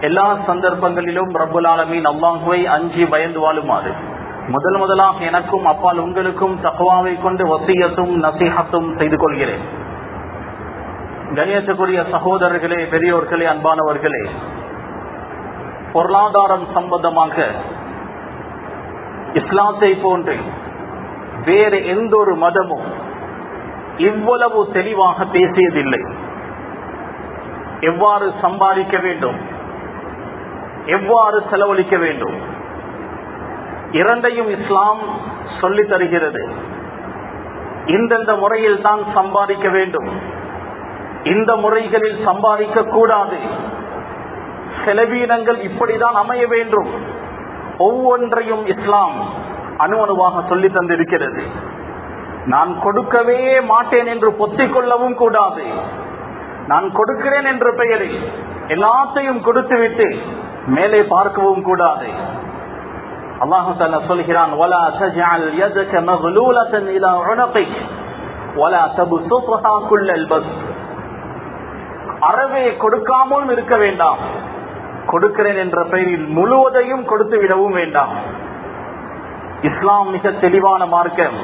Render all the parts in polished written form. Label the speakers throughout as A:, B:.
A: எல்லா சந்தர்ப்பங்களிலும் ரப்புல் ஆலமீன் அல்லாஹ்வை அஞ்சி பயந்து வாழுமாறு முதலாக எனக்கும் அப்பால் உங்களுக்கும் தக்வாவை கொண்டு வசியத்தும் நசீஹத்தும் செய்து கொள்கிறேன். கண்ணியத்துக்குரிய சகோதரர்களே, பெரியோர்களே, அன்பானவர்களே, பொருளாதாரம் சம்பந்தமாக இஸ்லாத்தை போன்று வேறு எந்த ஒரு மதமும் இவ்வளவு தெளிவாக பேசியதில்லை. எவ்வாறு சம்பாதிக்க வேண்டும், எவ்வாறு செலவழிக்க வேண்டும், இரண்டையும் இஸ்லாம் சொல்லித் தருகிறது. இந்தந்த முறையில் தான் சம்பாதிக்க வேண்டும், இந்த முறைகளில் சம்பாதிக்க கூடாது, செலவீனங்கள் இப்படிதான் அமைய வேண்டும், ஒவ்வொன்றையும் இஸ்லாம் அணுவாக சொல்லி தந்திருக்கிறது. நான் கொடுக்கவே மாட்டேன் என்று பொத்திக் கொள்ளவும் கூடாது. நான் கொடுக்கிறேன் என்ற பெயரில் எல்லாத்தையும் கொடுத்துவிட்டு மேலே பார்க்கவும் கூடாது. அல்லாஹ் தஆலா சொல்கிறான், வலா தஜஅல் யதக மக்லூலதன் இலா உனகிக் வலா தப்சுத்ஹா குல்லல் பஸ்த். அறவே கொடுக்காமல் இருக்க வேண்டாம், கொடுக்கிறேன் என்ற பெயரில் முழுவதையும் கொடுத்து விடவும் வேண்டாம். இஸ்லாம் மிக தெளிவான மார்க்கம்.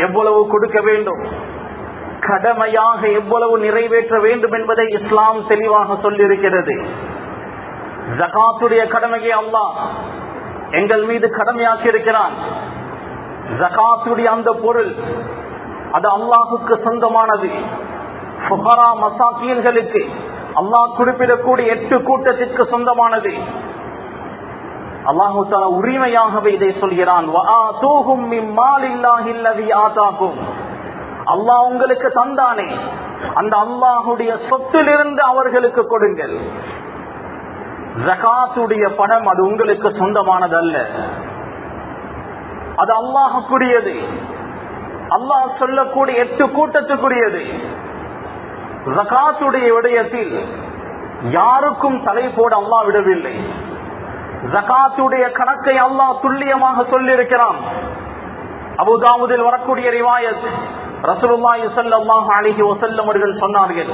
A: எவ்வளவு கொடுக்க வேண்டும், கடமையாக எவ்வளவு நிறைவேற்ற வேண்டும் என்பதை இஸ்லாம் தெளிவாக சொல்லியிருக்கிறது. ஜகாத்துடைய கடமையை அல்லாஹ் எங்கள் மீது கடமையாக்கி இருக்கிறான். ஜகாத்துடைய அந்த பொருள் அது அல்லாஹுக்கு சொந்தமானது. ஃபுகரா மசாகீன்களுக்கு அல்லாஹ் குறிப்பிடக்கூடிய 8 கூட்டத்திற்கு சொந்தமானது. அல்லாஹு தஆலா உரிமையாகவே இதை சொல்கிறான். வஆதூஹும் மின் மாலில்லாஹி அல்லதி ஆதாகும். அல்லாஹ் உங்களுக்கு தந்தானே அந்த அல்லாஹுடைய சொத்திலிருந்து அவர்களுக்கு கொடுங்கள். ஜகாத்துடைய பணம் அது உங்களுக்கு சொந்தமானதல்ல, அது அல்லாஹுக்குரியது. அல்லாஹ் சொல்லக்கூடிய 8 கூட்டத்துக்குரியது. ஜகாத்துடைய விடயத்தில் யாருக்கும் தலை போட அல்லாஹ் விடவில்லை. ஜகாத்துடைய கணக்கை அல்லாஹ் துல்லியமாக சொல்லியிருக்கிறான். அபூதாவுதில் வரக்கூடிய ரிவாயத், ரசூலுல்லாஹி ஸல்லல்லாஹு அலைஹி வஸல்லம் அவர்கள் சொன்னார்கள்,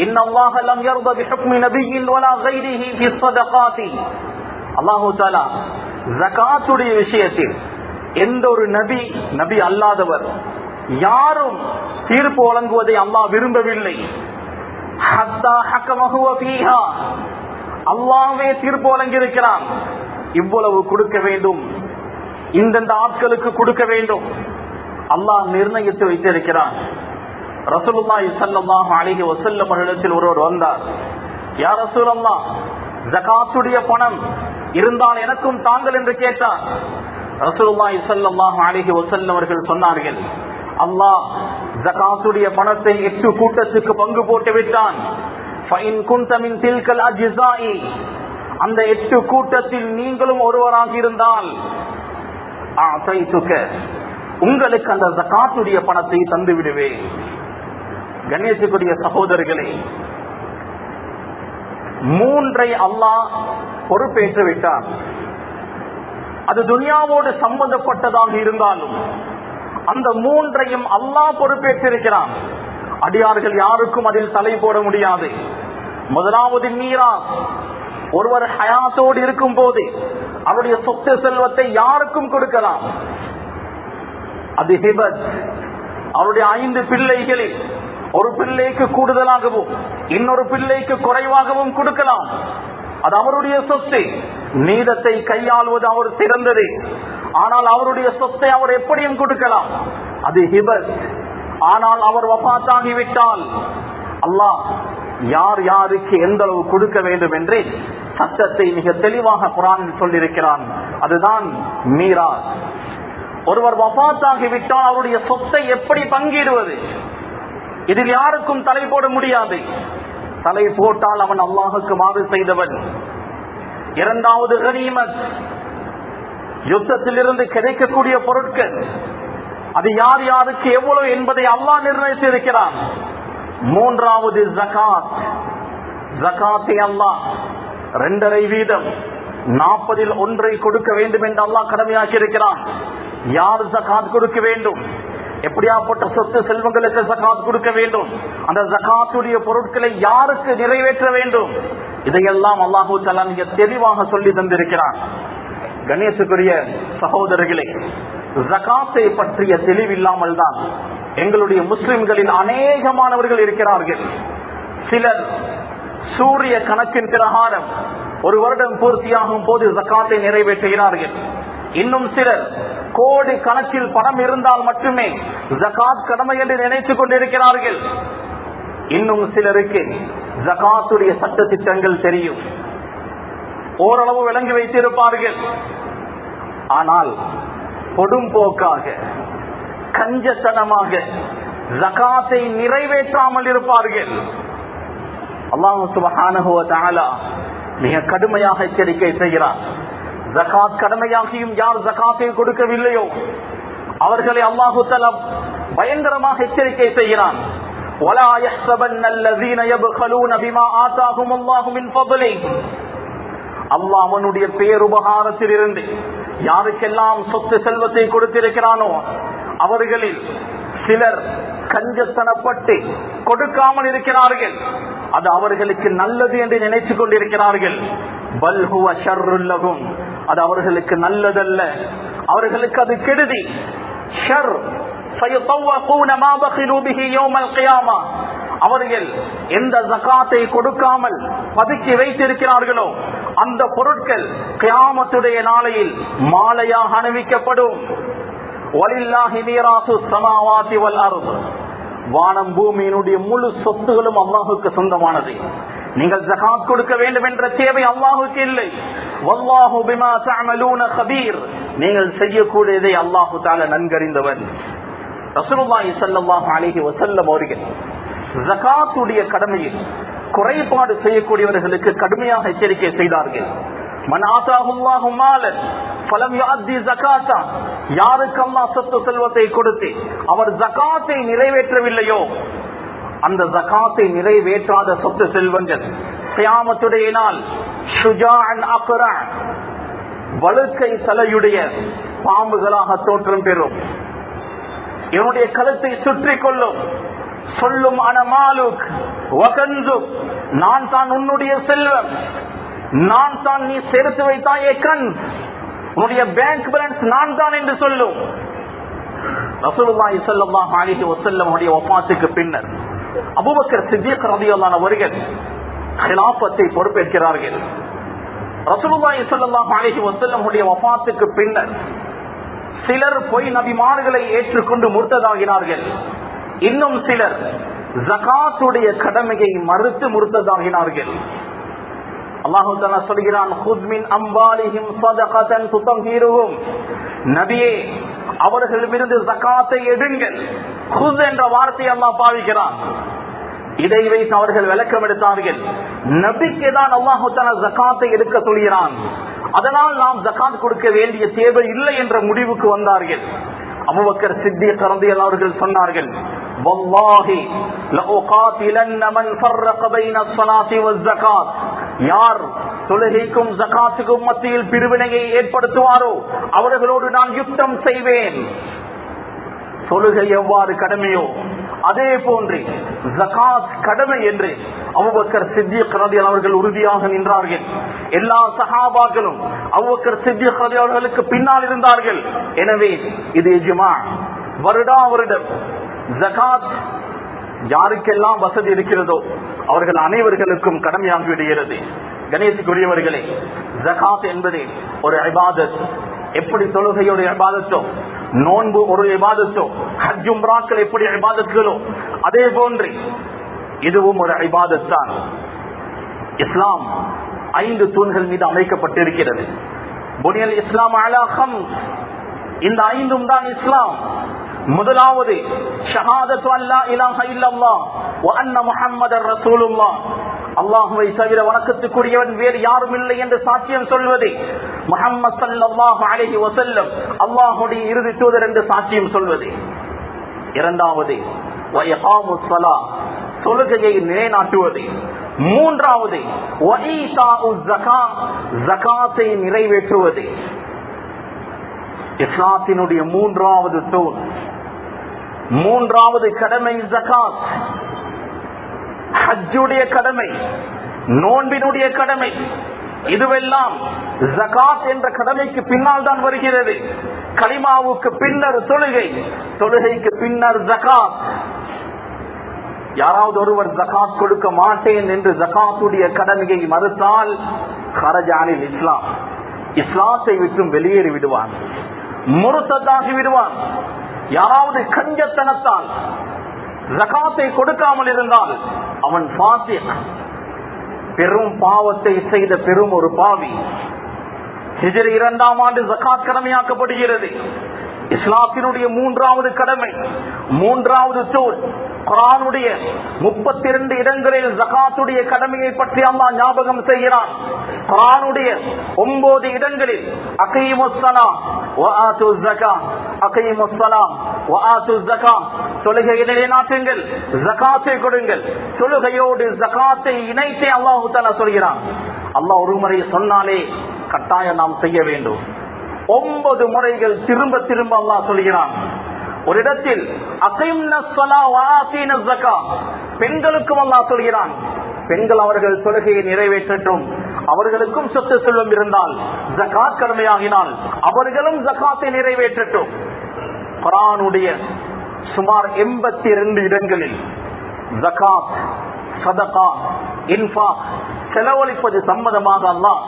A: இன்னல்லாஹ லம் யர்த பிஹுக்மி நபிய்யின் வலா கைரிஹி ஃபி ஸதகாத்தி. அல்லாஹ் தஆலா ஜகாத்துடைய விஷயத்தில் எந்த ஒரு நபி அல்லாதவர் யாரும் தீர்ப்பு வழங்குவதை அல்லாஹ் விரும்பவில்லை. ஹத்தா ஹக்கமஹு ஃபீஹா, அல்லாஹ்வே தீர்ப்பு வழங்கியிருக்கிறான். இவ்வளவு கொடுக்க வேண்டும், இந்தந்த ஆட்களுக்கு கொடுக்க வேண்டும், அல்லாஹ் நிர்ணயித்து வைத்திருக்கிறான். ரசூலுல்லாஹி ஸல்லல்லாஹு அலைஹி வஸல்லம் அவர்களிடத்தில் ஒருவர் வந்தார். யா ரசூலல்லாஹ், ஜகாத்துடைய பணம் இருந்தால் எனக்கும் தாங்கள் என்று கேட்டார். ரசூலுல்லாஹி ஸல்லல்லாஹு அலைஹி வஸல்லம் அவர்கள் சொன்னார்கள், அல்லாஹ் ஜகாத்துடைய பணத்தை 8 கூட்டத்துக்கு பங்கு போட்டு விட்டான். ஃபஇன் குன்த மின் தில்கல் அஜ்ஸாஇ, அந்த 8 கூட்டத்தில் நீங்களும் ஒருவராக இருந்தால் அதைதுக, உங்களுக்கு அந்த ஜகாத்துடைய பணத்தை தந்து விடுவேன். கண்ணியத்துக்குரிய சகோதரர்களே, 3 அல்லாஹ் பொறுப்பேற்று விட்டார். அது துனியாவோடு சம்பந்தப்பட்டதாக இருந்தாலும் அந்த 3ஐயும் அல்லாஹ் பொறுப்பேற்றிருக்கிறான். அடியார்கள் யாருக்கும் அதில் தலை போட முடியாது. முதலாவது மீராஸ். ஒருவர் ஹயாத்தோடு இருக்கும் போது அவருடைய சொத்து செல்வத்தை யாருக்கும் கொடுக்கலாம். அது ஹிபத். அவருடைய 5 பிள்ளைகளில் ஒரு பிள்ளைக்கு கூடுதலாகவும் இன்னொரு பிள்ளைக்கு குறைவாகவும் கொடுக்கலாம். அது அவருடைய சொத்து. நீதத்தை கையாளுவது அவர் சிறந்தது. ஆனால் அவருடைய சொத்தை அவர் எப்படியும் கொடுக்கலாம். அது ஹிபத். ஆனால் அவர் வஃபாத்தாகிவிட்டால் அல்லாஹ் யார் யாருக்கு எந்த அளவு கொடுக்க வேண்டும் என்று சட்டத்தை மிக தெளிவாக குர்ஆனில் சொல்லியிருக்கிறான். அதுதான் மீராஸ். ஒருவர் வஃபாத்தாகிவிட்டால் அவருடைய சொத்தை எப்படி பங்கிடுவது? இதில் யாருக்கும் தலை போட முடியாது. தலை போட்டால் அவன் அல்லாஹுக்கு மாறு செய்தவன். இரண்டாவது கனிமத், யுத்தத்திலிருந்து கிடைக்கக்கூடிய பொருட்கள், அது யார் யாருக்கு எவ்வளவு என்பதை அல்லாஹ் நிர்ணயித்திருக்கிறான். மூன்றாவது ஜகாத். ஜகாத்தை அல்லாஹ் 2.5% 40இல் 1 கொடுக்க வேண்டும் என்று அல்லாஹ் கடமையாக்கி இருக்கிறான். யார் ஜகாத் கொடுக்க வேண்டும்? எப்படியாப்பட்ட சொத்து செல்வங்களுக்கு ஜகாத் கொடுக்க வேண்டும், அந்த ஜகாத்துடைய பொருட்களை யாருக்கு நிறைவேற்ற வேண்டும், இதையெல்லாம் அல்லாஹு தஆலா மிக தெளிவாக சொல்லி தந்திருக்கிறார். கணேசுக்குரிய சகோதரர்களே, ஜகாத்தை பற்றிய தெளிவில்லாமல் தான் எங்களுடைய முஸ்லிம்களில் அநேகமானவர்கள் இருக்கிறார்கள். சிலர் சூரிய கணக்கின் பிரகாரம் ஒரு வருடம் பூர்த்தியாகும் போது ஜகாத்தை நிறைவேற்றுகிறார்கள். இன்னும் சிலர் கோடி கணக்கில் பணம் இருந்தால் மட்டுமே ஜகாத் கடமை என்று நினைத்துக் கொண்டிருக்கிறார்கள். இன்னும் சிலருக்கு ஜகாத்துடைய சட்ட திட்டங்கள் தெரியும், ஓரளவு விளங்கி வைத்திருப்பார்கள். ஆனால் பொடும்போக்காக கஞ்சத்தனமாக ஜகாத்தை நிறைவேற்றாமல் இருப்பார்கள். அல்லாஹ் சுப்ஹானஹு வ தஆலா மிக கடுமையாக எச்சரிக்கை செய்கிறார். ஜகாத் கடமையாகியும் யார் ஜகாத்தை கொடுக்கவில்லையோ அவர்களை அல்லாஹு தஆலா பயங்கரமாக எச்சரிக்கை செய்கிறான். வலா யஹ்ஸபன்னல்லஸீன யப்கலூன பிமா ஆதாஹுமுல்லாஹு மின் ஃபضலிஹி, அல்லாஹ் அவனுடைய பேருபகாரத்திலிருந்து யாருக்கெல்லாம் சொத்து செல்வத்தை கொடுத்திருக்கிறானோ அவர்களில் சிலர் கஞ்சத்தனப்பட்டு கொடுக்காமல் இருக்கிறார்கள். அது அவர்களுக்கு நல்லது என்று நினைத்துக் கொண்டிருக்கிறார்கள். பல் ஹுவ ஷர்ருல் லஹும், அது அவர்களுக்கு நல்லதல்ல, அவர்களுக்கு அது கெடுதி. ஷர் சயதவகூன மா பகிலு பிஹி யௌமல் கியாமா, அவர்கள் எந்த ஜகாத்தை கொடுக்காமல் பதுக்கி வைத்திருக்கிறார்களோ அந்த பொருட்கள் கியாமத்துடைய நாளையில் மாலையாக அணிவிக்கப்படும். வலில்லாஹி மீராசு ஸமாவாதி வல் அர்த், வானம் பூமியினுடைய முழு சொத்துகளும் அல்லாஹுக்கு சொந்தமானது. நீங்கள் ஜகாத் கொடுக்க வேண்டும் என்ற தேவை அல்லாஹுக்கு இல்லை. வல்லாஹு பிமா தஅமலூன கபீர், நீங்கள் செய்யக்கூடியதை அல்லாஹு தஆலா நன்கறிந்தவர். ரசூலுல்லாஹி ஸல்லல்லாஹு அலைஹி வஸல்லம் அவர்கள் ஜகாத்துடைய கடமையில் குறைபாடு செய்யக்கூடியவர்களுக்கு கடுமையாக எச்சரிக்கை செய்தார்கள். மன் ஆதாஹுல்லாஹு மாலன் ஃபலம் யுஅத்தி ஸகாத்தா, யாருக்கு அல்லாஹ் சொத்து செல்வத்தை கொடுத்து அவர் ஜகாத்தை நிறைவேற்றவில்லையோ அந்த ஜகாத்தை நிறைவேற்றாத சொத்து செல்வங்கள் கியாமத்துடைய நாள் ஷுஜாஅன் அக்ரா, வழுக்கை தலையுடைய பாம்புகளாக தோற்றம் பெறும். இவனுடைய கழுத்தை சுற்றி கொள்ளும். சொல்லும் அனமாலுக் வகன்சுக், நான் தான் உன்னுடைய செல்வம், நான் தான் நீ சேர்த்து வைத்தாயே கண், உன்னுடைய பேங்க் பேலன்ஸ் நான் தான் என்று சொல்லும். ரசூலுல்லாஹி ஸல்லல்லாஹு அலைஹி வஸல்லம் உடைய வஃபாத்துக்கு பின்னர் அபூபக்கர் சித்திக் ரலியல்லாஹு அவர்கள் খিলাফத்தை பொறுப்பேற்கிறார்கள். ரசூலுல்லாஹி ஸல்லல்லாஹு அலைஹி வஸல்லம் உடைய வஃபாத்துக்கு பின்னர் சிலர் பொய் நபிமார்களை ஏற்றுக்கொண்டு முர்த்ததாகினார்கள். இன்னும் சிலர் ஜகாத்துடைய கடமையை மறுத்து முர்த்ததாகினார்கள். அல்லாஹு தஆலா சொல்கிறான், குத் மின் அம்வாலிஹிம் ஸதகதன் துதஹிருஹும், நபியே அவர்களிடமிருந்து ஜகாத்தை எடுங்கள். குத் என்ற வார்த்தையை அல்லாஹ் பாவிக்கிறான். இதை வைத்து அவர்கள் விளக்கம் எடுத்தார்கள். நபிக்கு தான் அல்லாஹு தஆலா ஜகாத்தை எடுக்க சொல்கிறான், அதனால் நாம் ஜகாத் கொடுக்க வேண்டிய தேவை இல்லை என்ற முடிவுக்கு வந்தார்கள். அபூபக்கர் சித்திக் ரலியல்லாஹு அவர்கள் சொன்னார்கள், வல்லாஹி லஉகாத்திலன்ன மன் ஃபர்ரக பைன ஸலாத்தி வஸ்ஸகாத், யார் தொழுகைக்கும் ஜகாத்துக்கும் மத்தியில் பிரிவினையை ஏற்படுத்துவாரோ அவர்களோடு நான் யுத்தம் செய்வேன். தொழுகை எவ்வாறு கடமையோ அதே போன்று ஜகாத் கடமை என்று அபூபக்கர் சித்திக் ரலியல்லாஹு அவர்கள் உறுதியாக நின்றார்கள். எல்லா சஹாபாக்களும் அபூபக்கர் சித்திக் ரலியல்லாஹு அவர்களுக்கு பின்னால் இருந்தார்கள். எனவே இது இஜ்மா, வருடா வருடம் ஜகாத் யாருக்கெல்லாம் வசதி இருக்கிறதோ அவர்கள் அனைவர்களுக்கும் கடமையாகி விடுகிறது. கணேசுக்குரியவர்களே, ஜகாத் என்பது ஒரு இபாதத். எப்படி தொழுகையுடைய இபாதத்தோ, நோன்பு ஒரு இபாதத்தோ, ஹஜ் உம்ராக்கள் எப்படி இபாதத்களோ அதே போன்று இதுவும் ஒரு இபாதத் தான். இஸ்லாம் 5 தூண்கள் மீது அமைக்கப்பட்டிருக்கிறது. புனியல் இஸ்லாம் அலா ஹம்ஸ், இந்த 5ம் தான் இஸ்லாம். முதலாவது ஷஹாதத்து அல்லா இலாஹ இல்லல்லாஹ் வ அன்ன முஹம்மதர் ரசூலுல்லாஹ், அல்லாஹ்வை தவிர வணக்கத்துக்குரியவன் வேறு யாரும் இல்லை என்று சாட்சியம் சொல்வது. முஹம்மது ஸல்லல்லாஹு அலைஹி வஸல்லம் அல்லாஹ்வுடைய இறுதி தூதர் என்று சாட்சியம் சொல்வது. இரண்டாவது வ இகாமுஸ் ஸலாத், தொழுகையை நிலைநாட்டுவது. மூன்றாவது வ ஈசாஉஸ் ஸகாத், ஸகாத்தை நிறைவேற்றுவது. இஸ்லாத்தினுடைய மூன்றாவது தூண். மூன்றாவது கடமை ஜகாத், ஹஜ்ஜுடைய கடமை, நோன்பினுடைய கடமை. இதுவெல்லாம் ஜகாத் என்ற கடமைக்கு பின்னால் தான் வருகிறது. கலிமாவுக்கு பின்னர் தொழுகை, தொழுகைக்கு பின்னர் ஜகாத். யாராவது ஒருவர் ஜகாத் கொடுக்க மாட்டேன் என்று ஜகாத்துடைய கடமையை மறுத்தால் ஹரஜானில் இஸ்லாம், இஸ்லாத்தை விட்டும் வெளியேறி விடுவான், முர்ததாகி விடுவான். யாராவது கஞ்சத்தனத்தால் ஜகாத்தை கொடுக்காமல் இருந்தால் அவன் ஃபாசிக், பெரும் பாவத்தை செய்த பெரும் ஒரு பாவி. ஹிஜ்ரி 2ஆம் ஆண்டு ஜகாத் கடமையாக்கப்படுகிறது. இஸ்லாத்தினுடைய மூன்றாவது கடமை, மூன்றாவது தூண். குர்ஆனுடைய 32 இடங்களில் ஜகாத்துடைய கடமையை பற்றி அல்லாஹ் ஞாபகம் செய்கிறான். குர்ஆனுடைய 9 இடங்களில் அகீமுஸ் ஸலாம் வ ஆத்துஸ் ஸகாத், அகீமுஸ் ஸலாம் வ ஆத்துஸ் ஸகாத், தொழுகையை நிலைநாட்டுங்கள், ஜகாத்தை கொடுங்கள். தொழுகையோடு ஜகாத்தை இணைத்தே அல்லாஹ் தஆலா சொல்கிறான். அல்லாஹ் ஒரு முறை சொன்னாலே கட்டாயம் நாம் செய்ய வேண்டும். 9 முறைகள் திரும்ப திரும்ப அல்லாஹ் சொல்கிறான். ஒரு இடத்தில் அகீம்னஸ் ஸலாஹ் வ ஆத்தீனஸ் ஸகாத், பெண்களுக்கும் அல்லாஹ் சொல்கிறான், பெண்கள் அவர்கள் தொழுகையை நிறைவேற்றட்டும். அவர்களுக்கும் சொத்து செல்வம் இருந்தால், ஜகாத் கடமையாகினால் அவர்களும் ஜகாத்தை நிறைவேற்றட்டும். குர்ஆனுடைய சுமார் 82 இடங்களில் ஜகாத், சதகா, இன்ஃபாக், செலவழிப்பது சம்பந்தமாக அல்லாஹ்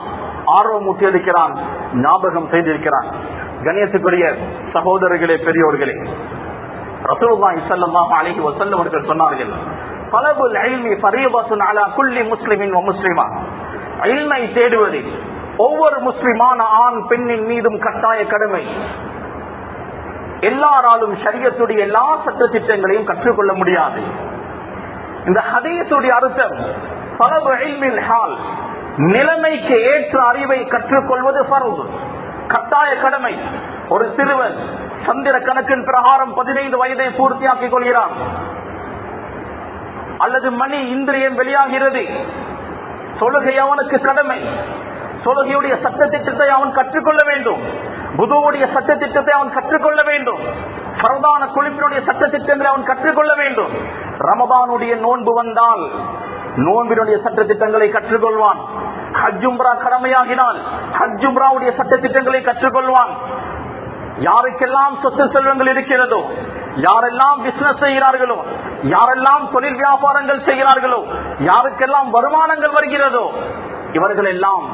A: ஆர்வமூட்டி இருக்கிறான், ஞாபகம் செய்திருக்கிறான். கண்ணியத்துக்குரிய சகோதரர்களே, பெரியோர்களே, ரசூலுல்லாஹி ஸல்லல்லாஹு அலைஹி வஸல்லம் அவர்கள் சொன்னார்கள், தலபுல் இல்மி ஃபரீதத்துன் அலா குல்லி முஸ்லிமின் வ முஸ்லிமா. இல்மை தேடுவது ஒவ்வொரு முஸ்லிமான ஆண் பெண்ணின் மீதும் கட்டாய கடமை. எல்லாராலும் ஷரியத்துடைய எல்லா சட்ட திட்டங்களையும் கற்றுக்கொள்ள முடியாது. இந்த ஹதீஸுடைய அர்த்தம் தலபு இல்மில் ஹால், நிலைமைக்கு ஏற்ற அறிவை கற்றுக்கொள்வது ஃபர்து, கட்டாய கடமை. ஒரு சிறுவன் சந்திர கணக்கின் பிரகாரம் 15 வயதை பூர்த்தியாக்கிக் கொள்கிறான், அல்லது மணி இந்திரியம் வெளியாகிறது, தொழுகை அவனுக்கு கடமை. தொழுகையுடைய சட்ட திட்டத்தை அவன் கற்றுக்கொள்ள வேண்டும், புதுவுடைய சட்ட திட்டத்தை அவன் கற்றுக்கொள்ள வேண்டும், பரதான குளிப்பினுடைய சட்ட திட்டங்களை அவன் கற்றுக்கொள்ள வேண்டும். ரமதானுடைய நோன்பு வந்தால் நோன்பினுடைய சட்ட திட்டங்களை கற்றுக்கொள்வான். ஹஜ்ஜும்ரா கடமையாகினால் ஹஜ்ஜும்ராவுடைய சட்ட திட்டங்களை கற்றுக்கொள்வான். யாருக்கெல்லாம் சொத்து செல்வங்கள் இருக்கிறதோ, யாரெல்லாம் பிசினஸ் செய்கிறார்களோ, யாரெல்லாம் தொழில் வியாபாரங்கள் செய்கிறார்களோ, யாருக்கெல்லாம் வருமானங்கள் வருகிறதோ, இவர்கள் எல்லாம்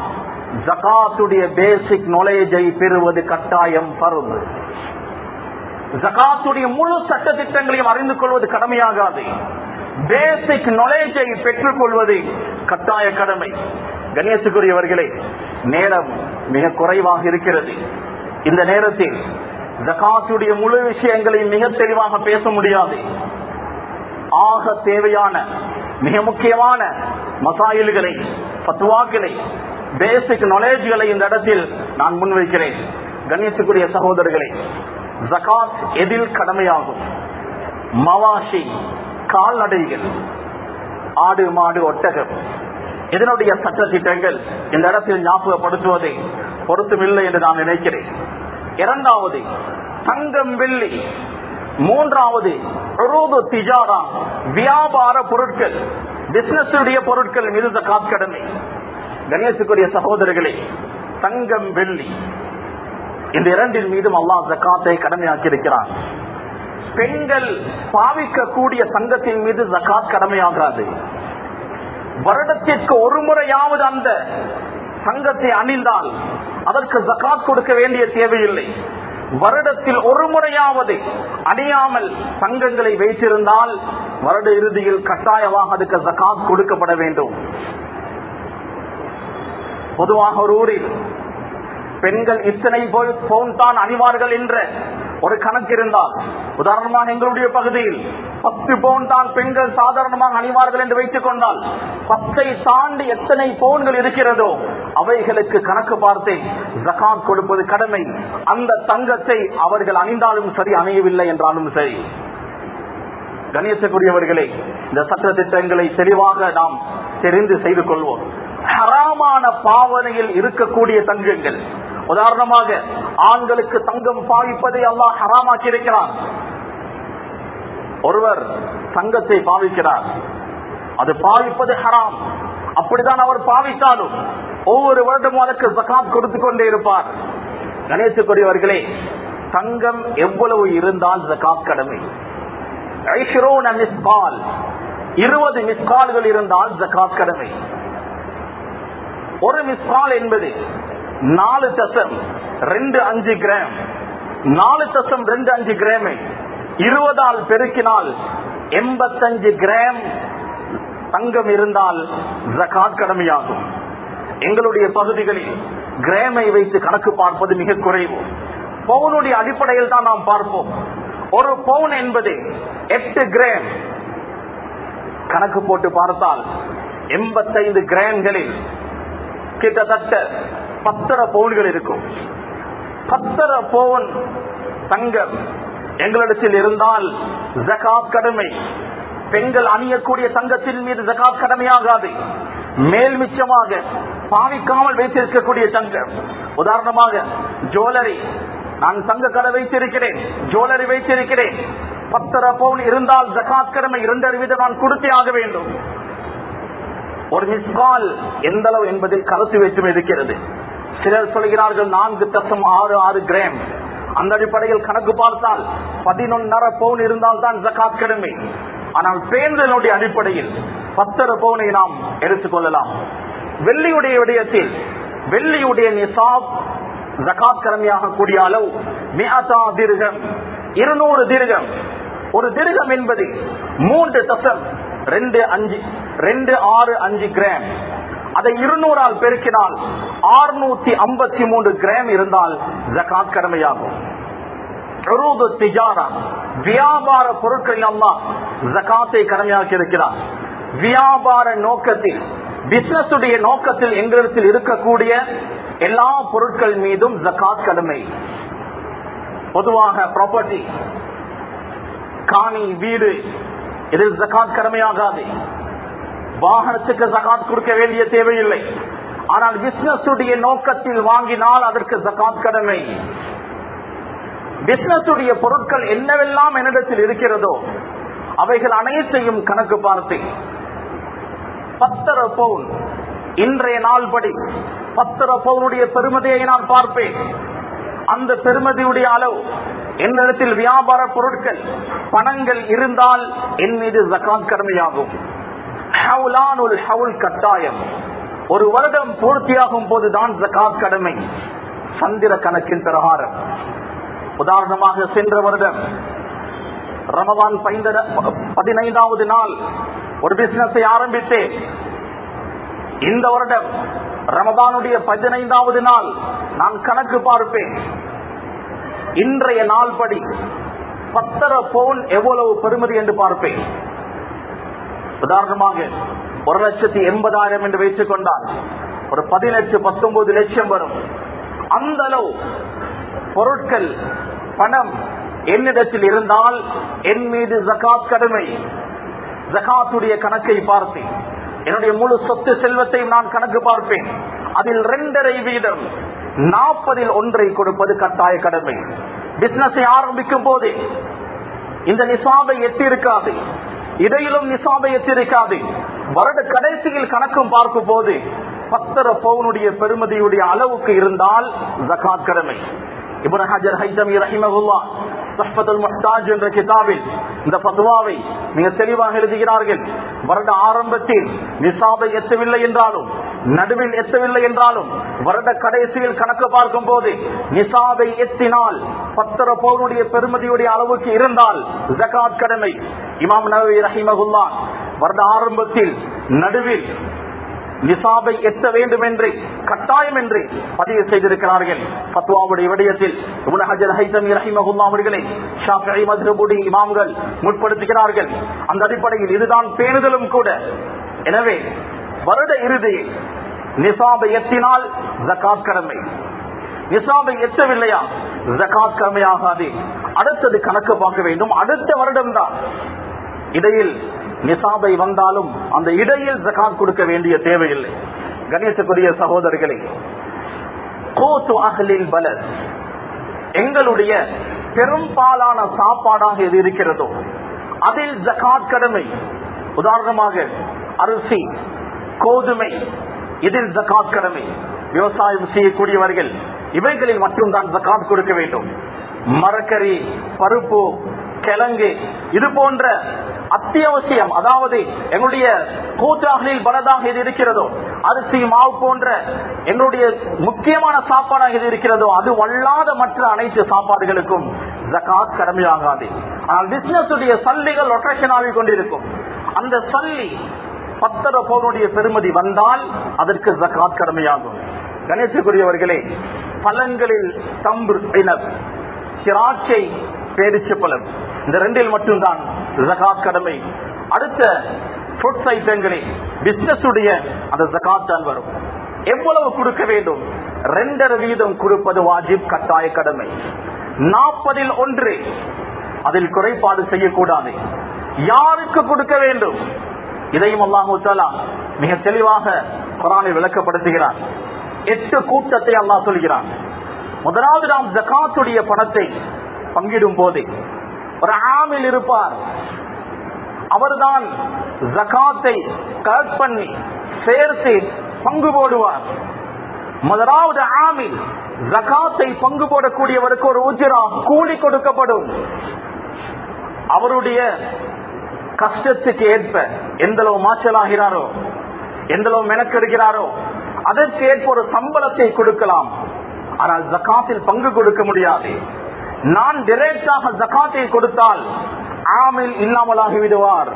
A: ஜகாத்துடைய பேசிக் நாலேஜை பெறுவது கட்டாயம் ஃபர்து. ஜகாத்துடைய முழு சட்ட திட்டங்களையும் அறிந்து கொள்வது கடமையாகாது, பேசிக் நாலேஜை பெற்றுக் கொள்வது கட்டாய கடமை. கணேசுக்குரியவர்களே, நேரம் மிக குறைவாக இருக்கிறது. இந்த நேரத்தில் ஜகாத்துடைய முழு விஷயங்களை மிக தெளிவாக பேச முடியாது. ஆக தேவையான மிக முக்கியமான மசாயில்களை, ஃபத்வாக்களை, பேசிக் நாலேஜ்களை இந்த இடத்தில் நான் முன்வைக்கிறேன். கணேசுக்குரிய சகோதரர்களே, ஜகாத் எதில் கடமையாகும்? மவாஷி, கால்நடைகள், ஆடு, மாடு, ஒட்டகம், இதனுடைய சட்ட திட்டங்கள் இந்த இடத்தில் ஞாபகப்படுத்துவதை பொருத்தமில்லை என்று நான் நினைக்கிறேன். இரண்டாவது தங்கம், வெள்ளி. மூன்றாவது உருது திஜாரா, வியாபார பொருட்கள், பிசினஸ் பொருட்கள் மீது ஜகாத் கடமை. கணேசுக்குரிய சகோதரர்களே, தங்கம், வெள்ளி, இந்த இரண்டின் மீதும் அல்லாஹ் ஜகாத்தை கடமையாக்கி இருக்கிறான். பெண்கள் பாவிக்கக்கூடிய தங்கத்தின் மீது ஜகாத் கடமையாகாது. வருடத்திற்கு ஒரு முறையாவது அந்த தங்கத்தை அணிந்தால் அதற்கு ஜகாத் கொடுக்க வேண்டிய தேவையில்லை. வருடத்தில் ஒரு முறையாவது அணியாமல் தங்கங்களை வைத்திருந்தால் வருட இறுதியில் கட்டாயமாக அதுக்கு ஜகாத் கொடுக்கப்பட வேண்டும். பொதுவாக ஒரு ஊரில் பெண்கள் இத்தனை பவுன் தான் அணிவார்கள் என்ற ஒரு கணக்கு இருந்தால், உதாரணமாக எங்களுடைய பகுதியில் 10 பவுன் தான் பெண்கள் சாதாரணமாக அணிவார்கள் என்று வைத்துக் கொண்டால், 10ஐ தாண்டி எத்தனை பவுன்கள் இருக்கிறதோ அவைகளுக்கு கணக்கு பார்த்து ஜகாத் கொடுப்பது கடமை. அந்த தங்கத்தை அவர்கள் அணிந்தாலும் சரி, அணியவில்லை என்றாலும் சரி. கணேசக்குரியவர்களே, இந்த சட்ட திட்டங்களை தெளிவாக நாம் தெரிந்து செய்து கொள்வோம். ஹராமான பாவனையில் இருக்கக்கூடிய தங்கங்கள், உதாரணமாக ஆண்களுக்கு தங்கம் பாவிப்பதை அல்லாஹ் ஹராமாக்கி இருக்கிறான். ஒருவர் தங்கத்தை பாவிக்கிறார், அது பாவிப்பது ஹராம். அப்படித்தான் அவர் பாவித்தாலும் ஒவ்வொரு வருடமும் அதற்கு ஜகாத் கொடுத்து கொண்டே இருப்பார். கணேசக்குரியவர்களே, தங்கம் எவ்வளவு இருந்தால் ஜகாத் கடமை? 20 மிஸ்கால், 20 மிஸ்கால்கள் இருந்தால் ஜகாத் கடமை. ஒரு மிஸ்கால் என்பது 4.25 கிராம். 4.25 கிராமை 20 பெருக்கினால் 85 கிராம் தங்கம் இருந்தால் ஜகாத் கடமையாகும். எங்களுடைய பகுதிகளில் கிராமை வைத்து கணக்கு பார்ப்பது மிக குறைவு. பவுனுடைய அடிப்படையில் தான் நாம் பார்ப்போம். ஒரு பவுன் என்பது 8 கிராம். கணக்கு போட்டு பார்த்தால் 85 கிராம்களில் கிட்டத்தட்ட 10 பவுன்கள் இருக்கும். 10 பவுன் தங்கம் எங்களிடத்தில் இருந்தால் ஜகாத் கடமை. பெண்கள் அணியக்கூடிய தங்கத்தின் மீது ஜகாத் கடமையாகாது. மேல் மிச்சமாக பாவிக்காமல் வைத்திருக்கக்கூடிய தங்கம், உதாரணமாக ஜுவல்லரி, நான் தங்க கடை வைத்திருக்கிறேன், ஜுவல்லரி வைத்திருக்கிறேன், 10 பவுன் இருந்தால் ஜகாத் கடமை 2.5 நான் கொடுத்தே ஆக வேண்டும். ஒரு மிஸ்கால் எந்த அளவு என்பதில் கருத்து வேற்றுமை இருக்கிறது. சிலர் சொல்கிறார்கள் 4.66 கிராம். அந்த அடிப்படையில் கணக்கு பார்த்தால் 11.5 பவுன் இருந்தால் தான் ஜகாத் கடமை. ஆனால் பேணுதலுடைய அடிப்படையில் 10 பவுனை நாம் எடுத்துக்கொள்ளலாம். வெள்ளியுடைய விடயத்தில் வெள்ளியுடைய நிசாப் ஜகாத் கடமையாக கூடிய அளவு 100 திர்ஹம், 200 திர்ஹம். ஒரு திர்ஹம் என்பது 3.265 கிராம். அதை 200 பெருக்கினால் 653 கிராம் இருந்தால் ஜகாத் கடமையாகும். வியாபார பொருட்களில் அல்லாஹ் ஜகாத்தை கடமையாக்கி இருக்கிறார். வியாபார நோக்கத்தில், பிசினஸ் உடைய நோக்கத்தில் எங்களிடத்தில் இருக்கக்கூடிய எல்லா பொருட்கள் மீதும் ஜகாத் கடமை. பொதுவாக ப்ராப்பர்ட்டி, காணி, வீடு, இதில் ஜகாத் கடமையாகாது. வாகனத்துக்கு ஜகாத் கொடுக்க வேண்டிய தேவையில்லை. ஆனால் பிசினஸ் உடைய நோக்கத்தில் வாங்கினால் அதற்கு ஜகாத் கடமை. பிசினஸ் உடைய பொருட்கள் என்னவெல்லாம் என்னிடத்தில் இருக்கிறதோ அவைகள் அனைத்தையும் கணக்கு பார்த்து 10 பவுன், இன்றைய நாள் படி 10 பவுனுடைய பெருமதியை நான் பார்ப்பேன். அந்த பெருமதியுடைய அளவு என்னிடத்தில் வியாபார பொருட்கள், பணங்கள் இருந்தால் என் மீது ஜகாத் கடமையாகும். கட்டாயம். ஒரு வருடம் பூர்த்தியாகும் போதுதான் ஜகாத் கடமை, சந்திர கணக்கின் பிரகாரம். உதாரணமாக சென்ற வருடம் ரமதான் 15வது நாள் ஒரு பிசினஸை ஆரம்பித்தேன். இந்த வருடம் ரமதானுடைய 15வது நாள் நான் கணக்கு பார்ப்பேன். இன்றைய நாள் படி 10 பவுன் எவ்வளவு பெறுமதி என்று பார்ப்பேன். உதாரணமாக 1,80,000 என்று வைத்துக் கொண்டால் ஒரு 18-19 லட்சம் வரும். அந்த அளவு பொருட்கள், பணம் என்னிடத்தில் இருந்தால் என் மீது ஜகாத் கடமை. ஜகாத்துடைய கணக்கை பார்த்து என்னுடைய முழு சொத்து செல்வத்தையும் நான் கணக்கு பார்ப்பேன். அதில் 2.5 40 ஒன்றை கொடுப்பது கட்டாய கடமை. பிசினஸை ஆரம்பிக்கும் போது இந்த நிசாபை எட்டி இருக்காது, இடையிலும் நிசாபை எட்டி இருக்காது. வருட கடைசியில் கணக்கும் பார்க்கும் போது 10 பவுனுடைய பெருமதியுடைய அளவுக்கு இருந்தால் ஜகாத் கடமை. இப்னு ஹஜர் ஹைதமி ரஹிமஹுல்லாஹ் தஹ்ஃபத்துல் முஹ்தாஜ் என்ற கிதாபில் இந்த ஃபத்வாவை மிக தெளிவாக எழுதுகிறார்கள். வருட ஆரம்பத்தில் நிசாபை எட்டவில்லை என்றாலும், நடுவில் எட்டவில்லை என்றாலும், வருட கடைசியில் கணக்கு பார்க்கும் போது நிசாபை எட்டினால் 10 பவுனுடைய பெருமதியுடைய அளவுக்கு இருந்தால் ஜகாத் கடமை. இமாம் நவவி ரஹிமஹுல்லாஹ் வருட ஆரம்பத்தில், நடுவில் நிசாபை எட்ட வேண்டும் என்று கட்டாயம் என்று பதிவு செய்திருக்கிறார்கள். ஃபத்வாவுடைய விடயத்தில் இப்னு ஹஜர் ஹைதமி ரஹிமஹுல்லாஹ் அவர்களை ஷாஃபிஈ மத்ஹபுடைய இமாம்கள் முற்படுத்துகிறார்கள். அந்த அடிப்படையில் இதுதான் பேணுதலும் கூட. எனவே வருட இறுதியில் நிசாபை எட்டினால் ஜகாத் கடமை. நிசாபை எட்டவில்லையா ஜகாத் கடமையாகாது. அடுத்தது கணக்கு பார்க்க வேண்டும். அடுத்த வருடம் தான் இடையில் நிசாபை வந்தாலும் அந்த இடையில் ஜகாத் கொடுக்க வேண்டிய தேவையில்லை. கணேசக்குரிய சகோதரர்களே, கூத்து அஹ்லில் பலத், எங்களுடைய பெரும்பாலான சாப்பாடாக எது இருக்கிறதோ அதில் ஜகாத் கடமை. உதாரணமாக அரிசி, கோதுமை, இதில் ஜகாத் கடமை. விவசாயம் செய்யக்கூடியவர்கள் இவைகளில் மட்டும்தான் ஜகாத் கொடுக்க வேண்டும். மரக்கறி, பருப்பு, கிழங்கு இது போன்ற அத்தியாவசியம், அதாவது எங்களுடைய கூட்டாகளில் பலதாக இது இருக்கிறதோ, அரிசி, மாவு போன்ற எங்களுடைய முக்கியமான சாப்பாடாக இது இருக்கிறதோ, அது வல்லாத மற்ற அனைத்து சாப்பாடுகளுக்கும் ஜகாத் கடமையாகாது. ஆனால் பிசினஸ் உடைய சல்லிகள் ரொட்டேஷன் ஆகிக் கொண்டிருக்கும். அந்த சல்லி 10 பவுனுடைய பெருமதி வந்தால் அதற்கு ஜகாத் கடமையாகும். கணேசக்குரியவர்களே, பழங்களில் தம்புர், திராட்சை, பேரிச்சப்பழம், இந்த ரெண்டில் மட்டும்தான் ஜகாத் கடமை. அடுத்த ஃபுட்ஸ் ஐட்டங்களில் பிசினஸ் உடைய அந்த ஜகாத் தான் வரும். எவ்வளவு கொடுக்க வேண்டும்? 2.5% கொடுப்பது வாஜிப், கட்டாய கடமை. 40ல் 1, அதில் குறைபாடு செய்யக்கூடாது. யாருக்கு கொடுக்க வேண்டும்? இதையும் அல்லாஹ் தஆலா மிக தெளிவாக குர்ஆனில் விளக்கப்படுத்துகிறார். 8 கூட்டத்தை அல்லாஹ் சொல்கிறான். முதலாவது, நாம் ஜகாத்துடைய பணத்தை பங்கிடும் போது ஒரு ஆமில் இருப்பார். அவர்தான் ஜகாத்தை கலெக்ட் பண்ணி சேர்த்து பங்கு போடுவார். முதலாவது ஆமில் ஜகாத்தை பங்கு போடக்கூடியவருக்கு ஒரு உஜ்ரா, கூலி கொடுக்கப்படும். அவருடைய கஷ்டத்துக்கு ஏற்ப எந்தளவு மாற்றலாகிறாரோ, எந்தளவு மெனக்கெடுக்கிறாரோ அதற்கு ஏற்ப ஒரு சம்பளத்தை கொடுக்கலாம். ஆனால் ஜகாத்தில் பங்கு கொடுக்க முடியாது. நான் டைரக்டாக ஜகாத்தை கொடுத்தால் ஆமில் இல்லாமலாகிவிடுவார்.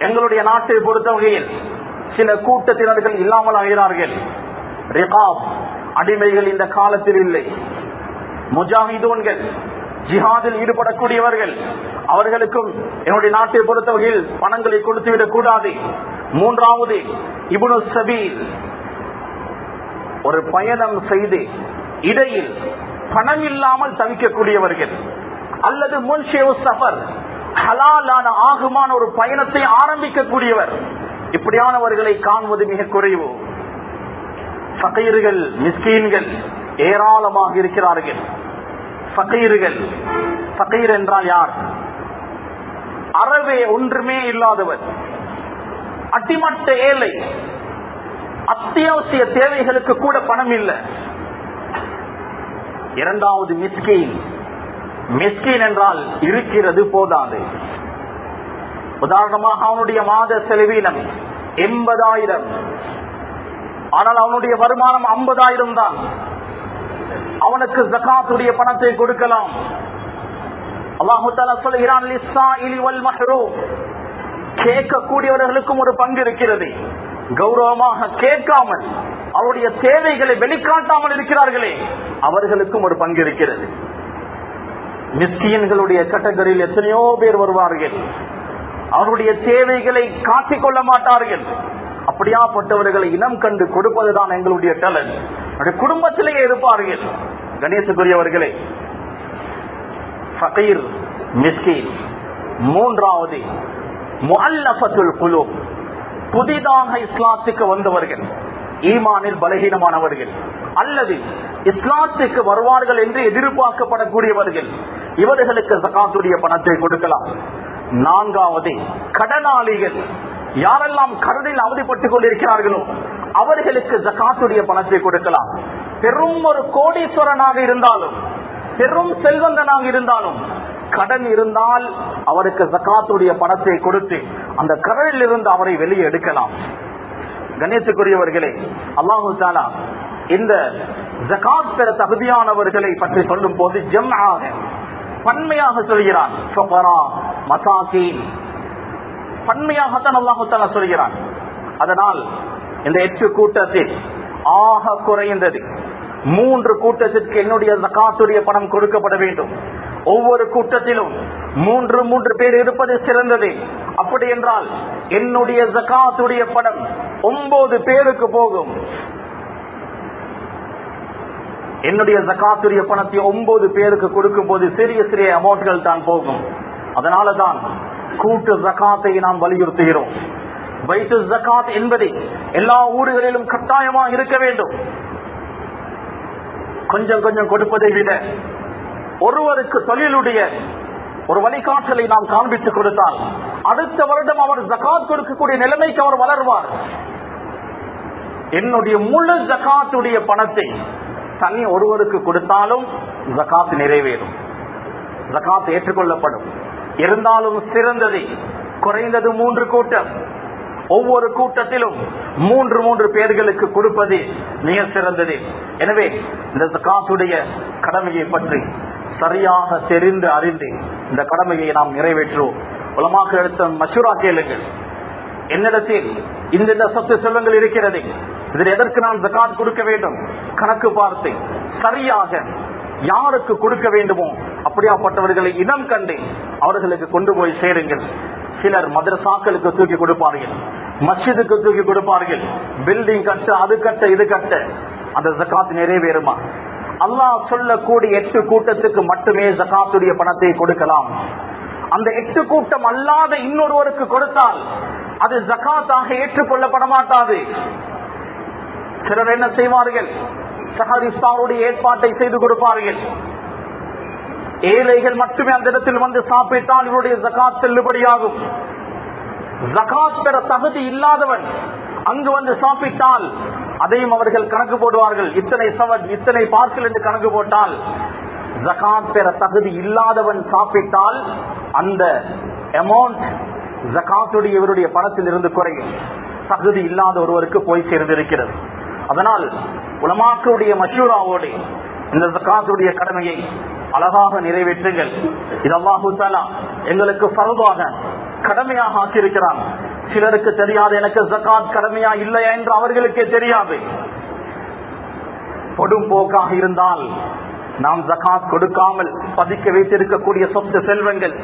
A: எங்களுடைய நாட்டை பொறுத்த வகையில் சில கூட்டத்தினர்கள் இல்லாமலாகிறார்கள். ரிகாப், அடிமைகள் இந்த காலத்தில் இல்லை. முஜாஹிதூன்கள், ஜிஹாதில் ஈடுபடக்கூடியவர்கள், அவர்களுக்கும் என்னுடைய நாட்டை பொறுத்த வகையில் பணங்களை கொடுத்துவிடக் கூடாது. மூன்றாவது, இப்னு சபீல், ஒரு பயணம் செய்து இடையில் பணம் இல்லாமல் தவிக்கக்கூடியவர்கள், அல்லது முன்ஷேவு சஃபர், ஹலாலான ஆகுமான ஒரு பயணத்தை ஆரம்பிக்கக்கூடியவர், இப்படியானவர்களை காண்பது மிக குறைவு. ஃபகீர்கள், மிஸ்கீன்கள் ஏராளமாக இருக்கிறார்கள். ஃபகீர்கள், ஃபகீர் என்றால் யார்? அறவே ஒன்றுமே இல்லாதவர், அட்டிமட்ட ஏழை, அத்தியாவசிய தேவைகளுக்கு கூட பணம் இல்லை. இரண்டாவது மிஸ்கீன். மிஸ்கீன் என்றால் இருக்கிறது போதாது. உதாரணமாக அவனுடைய மாத செலவீனம் 80,000, ஆனால் அவனுடைய வருமானம் 50,000 தான். அவனுக்கு ஜகாத்துடைய பணத்தை கொடுக்கலாம். அல்லாஹ் தஆலா சொல்கிறான், லிஸ்ஸாயிலி வல் மஹ்ரூம், கேட்கக்கூடியவர்களுக்கும் ஒரு பங்கு இருக்கிறது. கௌரவமாக கேட்காமல் அவருடைய தேவைகளை வெளிக்காட்டாமல் இருக்கிறார்களே, அவர்களுக்கும் ஒரு பங்கு இருக்கிறது. மிஸ்கீன்களுடைய கேட்டகரியில் எத்தனையோ பேர் வருவார்கள், அவருடைய தேவைகளை காட்டிக்கொள்ள மாட்டார்கள். அப்படியாப்பட்டவர்களை இனம் கண்டு கொடுப்பதுதான் எங்களுடைய டேலண்ட். குடும்பத்திலேயே இருப்பார்கள். கணேசக்குரியவர்களே, ஃபகீர், மிஸ்கீன். மூன்றாவது, முஅல்லஃபத்துல் குலூப், புதிதாக இஸ்லாத்துக்கு வந்தவர்கள், ஈமானில் பலகீனமானவர்கள், அல்லது இஸ்லாத்துக்கு வருவார்கள் என்று எதிர்பார்க்கப்படக்கூடியவர்கள், இவர்களுக்கு ஜகாத்துடைய பணத்தை கொடுக்கலாம். நான்காவது, கடனாளிகள், யாரெல்லாம் கடனில் அவதிப்பட்டுக் கொண்டிருக்கிறார்களோ அவர்களுக்கு ஜகாத்துடைய பணத்தை கொடுக்கலாம். பெரும் ஒரு கோடீஸ்வரனாக இருந்தாலும், பெரும் செல்வந்தனாக இருந்தாலும், கடன் இருந்தால் அவருக்கு ஜகாத்துடைய பணத்தை கொடுத்து அந்த கடனில் இருந்து அவரை வெளியே எடுக்கலாம். கணேசக்குரியவர்களே, அல்லாஹு தஆலா இந்த ஜகாத் பெற தகுதியானவர்களை பற்றி சொல்லும் போது ஜம்ஆக, பன்மையாக சொல்கிறான். ஃபுகரா, மசாகீன், பன்மையாகத்தான் அல்லாஹு தஆலா சொல்கிறான். அதனால் இந்த 8 கூட்டத்தில் ஆக குறைந்தது 3 கூட்டத்திற்கு என்னுடைய ஜகாத்துடைய பணம் கொடுக்கப்பட வேண்டும். ஒவ்வொரு கூட்டத்திலும் 3 பேர் இருப்பது சிறந்தது. அப்படி என்றால் என்னுடைய ஜகாத்துடைய பணம் 9 பேருக்கு போகும். என்னுடைய ஜகாத்துடைய பணத்தை 9 பேருக்கு கொடுக்கும் போது சிறிய சிறிய அமௌண்ட்கள் தான் போகும். அதனாலதான் கூட்டு ஜகாத்தை நாம் வலியுறுத்துகிறோம். பைத்து ஜகாத் என்பது எல்லா ஊர்களிலும் கட்டாயமாக இருக்க வேண்டும். கொஞ்சம் கொஞ்சம் கொடுப்பதை விட ஒருவருக்கு தொழிலுடைய ஒரு வழிகாட்டலை நாம் காண்பித்துக் கொடுத்தால் அடுத்த வருடம் அவர் ஜகாத் கொடுக்கக்கூடிய நிலைமைக்கு அவர் வளர்வார். என்னுடைய முழு ஜகாத்துடைய பணத்தை தனி ஒருவருக்கு கொடுத்தாலும் ஜகாத் நிறைவேறும், ஜகாத் ஏற்றுக்கொள்ளப்படும். இருந்தாலும் சிறந்தது குறைந்தது 3 கூட்டம், ஒவ்வொரு கூட்டத்திலும் 3 பேர்களுக்கு கொடுப்பது மிக சிறந்தது. எனவே இந்த ஜகாத்துடைய கடமையை பற்றி சரியாக தெரிந்து அறிந்து இந்த கடமையை நாம் நிறைவேற்றுவோம். உலமாக்கள் எடுத்த மஷூரா கேளுங்கள். என்னிடத்தில் இந்த சொத்து செல்வங்கள் இருக்கிறது, இதில் எதற்கு நான் ஜகாத் கொடுக்க வேண்டும் கணக்கு பார்த்து சரியாக யாருக்கு கொடுக்க வேண்டுமோ அப்படியாப்பட்டவர்களை இனம் கண்டு அவர்களுக்கு கொண்டு போய் சேருங்கள். சிலர் மதரசாக்களுக்கு தூக்கி கொடுப்பார்கள், மஸ்ஜிதுக்கு தூக்கி கொடுப்பார்கள், பில்டிங் கட்ட, அது கட்ட, இது கட்ட. அந்த ஜகாத் நிறைவேறுமா? அல்லாஹ் சொல்லக்கூடிய 8 கூட்டத்துக்கு மட்டுமே ஜகாத்துடைய பணத்தை கொடுக்கலாம். அந்த 8 கூட்டம் அல்லாத இன்னொருவருக்கு கொடுத்தால் அது ஜகாத்தாக ஏற்றுக்கொள்ளப்பட மாட்டாது. சிலர் என்ன செய்வார்கள், சஹரிஸ்தாருடைய ஏற்பாட்டை செய்து கொடுப்பார்கள். ஏழைகள் மட்டுமே அந்த இடத்தில் வந்து சாப்பிட்டால் இவருடைய ஜகாத் செல்லுபடியாகும். ஜகாத் பெற தகுதி இல்லாதவன் அங்கு வந்து சாப்பிட்டால் அதையும் அவர்கள் கணக்கு போடுவார்கள். இத்தனை சவன், இத்தனை பார்சல் என்று கணக்கு போட்டால் ஜகாத் பெற தகுதி இல்லாதவன் சாப்பிட்டால் அந்த அமௌண்ட் ஜகாத்துடைய இவருடைய பணத்தில் இருந்து குறையும், தகுதி இல்லாத ஒருவருக்கு போய் சேர்ந்திருக்கிறது. அதனால் உலமாக்களுடைய மஷூராவோடு இந்த ஜகாத்துடைய கடமையை அழகாக நிறைவேற்றுங்கள். இது அல்லாஹு தஆலா எங்களுக்கு ஃபர்தாக கடமையாக ஆக்கியிருக்கிறான். சிலருக்கு தெரியாது எனக்கு ஜகாத் கடமையா இல்லையா என்று அவர்களுக்கே தெரியாது. கொடும் போக்காக இருந்தால் நாம் ஜகாத் கொடுக்காமல் பதுக்க வைத்திருக்கக்கூடிய சொத்து செல்வங்கள்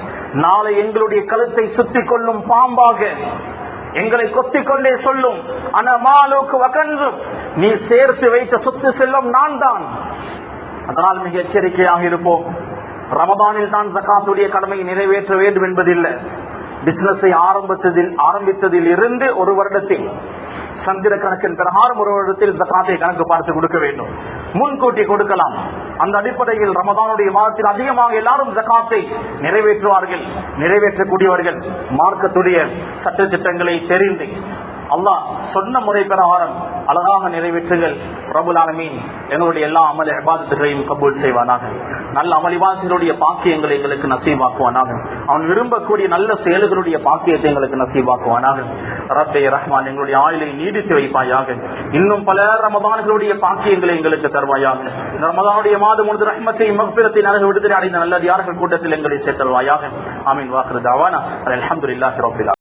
A: நாளை எங்களுடைய கழுத்தை சுத்திக் கொள்ளும் பாம்பாக எங்களை கொத்திக் கொண்டே சொல்லும், அனமாலுக்கு வகன்றும், நீ சேர்த்து வைத்த சொத்து செல்வம் நான் தான். அதனால் மிக எச்சரிக்கையாக இருப்போம். ரமதானில் தான் ஜகாத்துடைய கடமையை நிறைவேற்ற வேண்டும் என்பதில்லை. பிசினஸை ஆரம்பித்ததில் இருந்து ஒரு வருடத்தில் சந்திர கணக்கின் பிரகாரம் ஒரு வருடத்தில் ஜகாத்தை கணக்கு பார்த்து கொடுக்க வேண்டும். முன்கூட்டி கொடுக்கலாம். அந்த அடிப்படையில் ரமதானுடைய மாதத்தில் அதிகமாக எல்லாரும் ஜகாத்தை நிறைவேற்றுவார்கள். நிறைவேற்றக்கூடியவர்கள் மார்க்கத்துடைய சட்ட திட்டங்களை தெரிந்து அல்லாஹ் சொன்ன முறை பிரகாரம் அழகாக நிறைவேற்றுங்கள். ரப்புல் ஆலமீன் எங்களுடைய எல்லா அமல் இபாதத்துகளையும் கபூல் செய்வானாக. நல்ல அமல் இபாதத்துடைய பாக்கியங்களை எங்களுக்கு நசீபாக்குவானாக. அவன் விரும்பக்கூடிய நல்ல செயல்களுடைய பாக்கியத்தை எங்களுக்கு நசீபாக்குவானாக. ரப்பே ரஹ்மான் எங்களுடைய ஆயுளை நீடித்து வைப்பாயாக. இன்னும் பல ரமதான்களுடைய பாக்கியங்களை எங்களுக்கு தருவாயாக. இந்த ரமதானுடைய மாதம் முழுது ரஹ்மத்தை மக்ஃபிரத்தை நரக விடுதலை அடைந்த நல்ல யார்கள் கூட்டத்தில் எங்களை சேர்த்தல்வாயாக. ஆமீன். வாஹிரு தஅவானா அல்ஹம்துலில்லாஹி ரப்பில் ஆலமீன்.